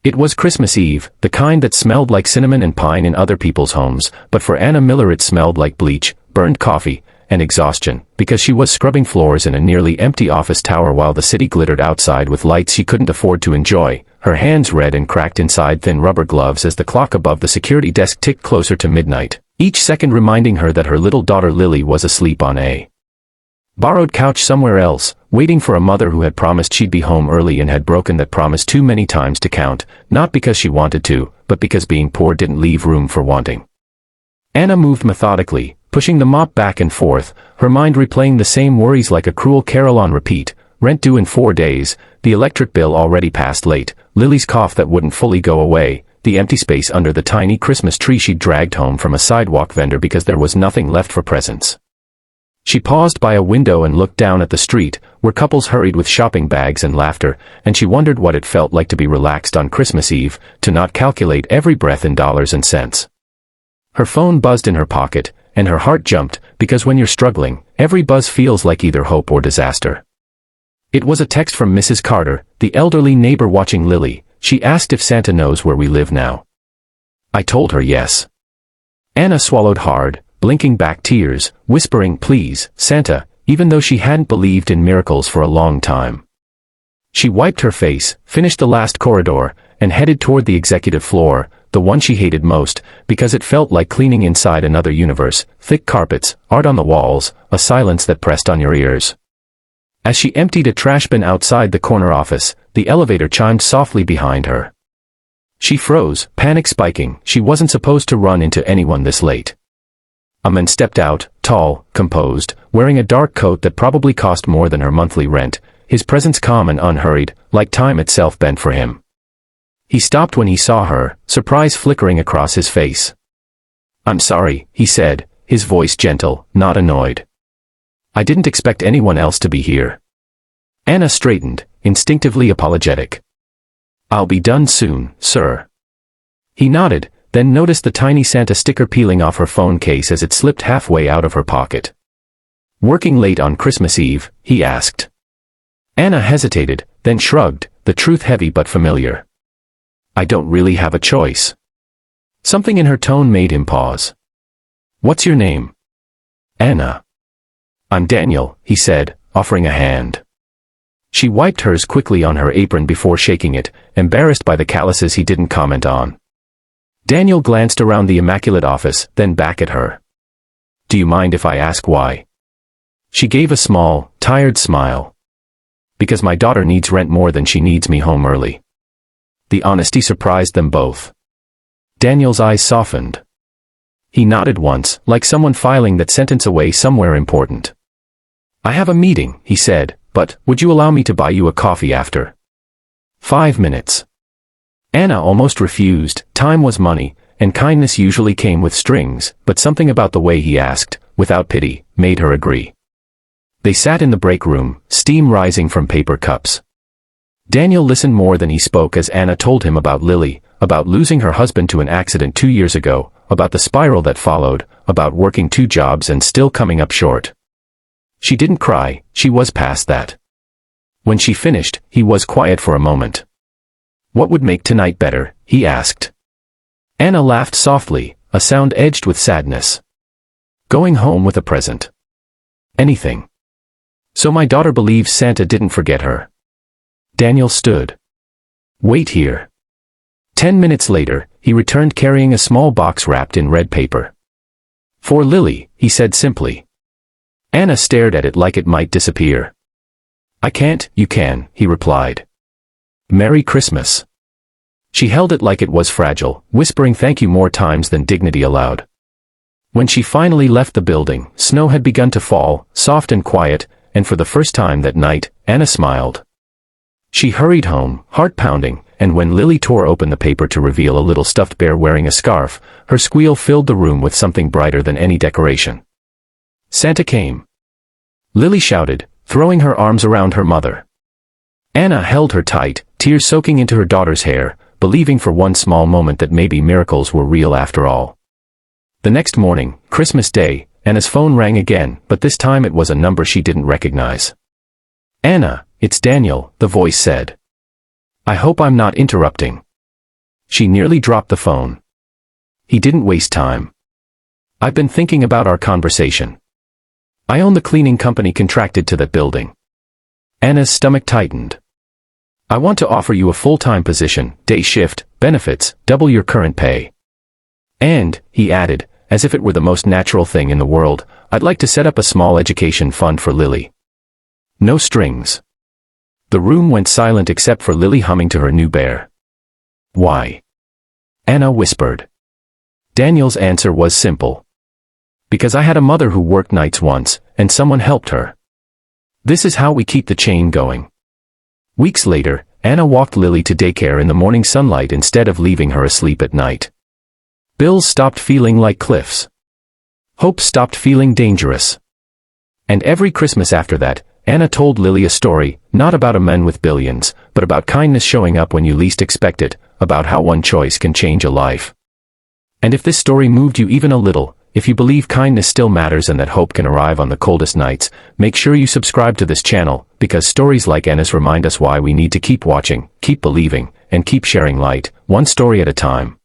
It was Christmas Eve, the kind that smelled like cinnamon and pine in other people's homes, but for Anna Miller it smelled like bleach, burned coffee, and exhaustion, because she was scrubbing floors in a nearly empty office tower while the city glittered outside with lights she couldn't afford to enjoy, her hands red and cracked inside thin rubber gloves as the clock above the security desk ticked closer to midnight, each second reminding her that her little daughter Lily was asleep on a borrowed couch somewhere else, waiting for a mother who had promised she'd be home early and had broken that promise too many times to count, not because she wanted to, but because being poor didn't leave room for wanting. Anna moved methodically, pushing the mop back and forth, her mind replaying the same worries like a cruel carol on repeat: rent due in 4 days, the electric bill already past late, Lily's cough that wouldn't fully go away, the empty space under the tiny Christmas tree she'd dragged home from a sidewalk vendor because there was nothing left for presents. She paused by a window and looked down at the street, where couples hurried with shopping bags and laughter, and she wondered what it felt like to be relaxed on Christmas Eve, to not calculate every breath in dollars and cents. Her phone buzzed in her pocket, and her heart jumped, because when you're struggling, every buzz feels like either hope or disaster. It was a text from Mrs. Carter, the elderly neighbor watching Lily. She asked if Santa knows where we live now. I told her yes. Anna swallowed hard, blinking back tears, whispering please, Santa, even though she hadn't believed in miracles for a long time. She wiped her face, finished the last corridor, and headed toward the executive floor, the one she hated most, because it felt like cleaning inside another universe, thick carpets, art on the walls, a silence that pressed on your ears. As she emptied a trash bin outside the corner office, the elevator chimed softly behind her. She froze, panic spiking. She wasn't supposed to run into anyone this late. A man stepped out, tall, composed, wearing a dark coat that probably cost more than her monthly rent, his presence calm and unhurried, like time itself bent for him. He stopped when he saw her, surprise flickering across his face. I'm sorry, he said, his voice gentle, not annoyed. I didn't expect anyone else to be here. Anna straightened, instinctively apologetic. I'll be done soon, sir. He nodded, then noticed the tiny Santa sticker peeling off her phone case as it slipped halfway out of her pocket. Working late on Christmas Eve, he asked. Anna hesitated, then shrugged, the truth heavy but familiar. I don't really have a choice. Something in her tone made him pause. What's your name? Anna. I'm Daniel, he said, offering a hand. She wiped hers quickly on her apron before shaking it, embarrassed by the calluses he didn't comment on. Daniel glanced around the immaculate office, then back at her. Do you mind if I ask why? She gave a small, tired smile. Because my daughter needs rent more than she needs me home early. The honesty surprised them both. Daniel's eyes softened. He nodded once, like someone filing that sentence away somewhere important. I have a meeting, he said, but would you allow me to buy you a coffee after? 5 minutes. Anna almost refused. Time was money, and kindness usually came with strings, but something about the way he asked, without pity, made her agree. They sat in the break room, steam rising from paper cups. Daniel listened more than he spoke as Anna told him about Lily, about losing her husband to an accident 2 years ago, about the spiral that followed, about working 2 jobs and still coming up short. She didn't cry, she was past that. When she finished, he was quiet for a moment. What would make tonight better, he asked. Anna laughed softly, a sound edged with sadness. Going home with a present. Anything. So my daughter believes Santa didn't forget her. Daniel stood. Wait here. 10 minutes later, he returned carrying a small box wrapped in red paper. For Lily, he said simply. Anna stared at it like it might disappear. I can't, you can, he replied. Merry Christmas. She held it like it was fragile, whispering thank you more times than dignity allowed. When she finally left the building, snow had begun to fall, soft and quiet, and for the first time that night, Anna smiled. She hurried home, heart pounding, and when Lily tore open the paper to reveal a little stuffed bear wearing a scarf, her squeal filled the room with something brighter than any decoration. Santa came. Lily shouted, throwing her arms around her mother. Anna held her tight, tears soaking into her daughter's hair, believing for one small moment that maybe miracles were real after all. The next morning, Christmas Day, Anna's phone rang again, but this time it was a number she didn't recognize. Anna, it's Daniel, the voice said. I hope I'm not interrupting. She nearly dropped the phone. He didn't waste time. I've been thinking about our conversation. I own the cleaning company contracted to that building. Anna's stomach tightened. I want to offer you a full-time position, day shift, benefits, double your current pay. And, he added, as if it were the most natural thing in the world, I'd like to set up a small education fund for Lily. No strings. The room went silent except for Lily humming to her new bear. Why? Anna whispered. Daniel's answer was simple. Because I had a mother who worked nights once, and someone helped her. This is how we keep the chain going. Weeks later, Anna walked Lily to daycare in the morning sunlight instead of leaving her asleep at night. Bills stopped feeling like cliffs. Hope stopped feeling dangerous. And every Christmas after that, Anna told Lily a story, not about a man with billions, but about kindness showing up when you least expect it, about how one choice can change a life. And if this story moved you even a little, if you believe kindness still matters and that hope can arrive on the coldest nights, make sure you subscribe to this channel, because stories like Anna's remind us why we need to keep watching, keep believing, and keep sharing light, one story at a time.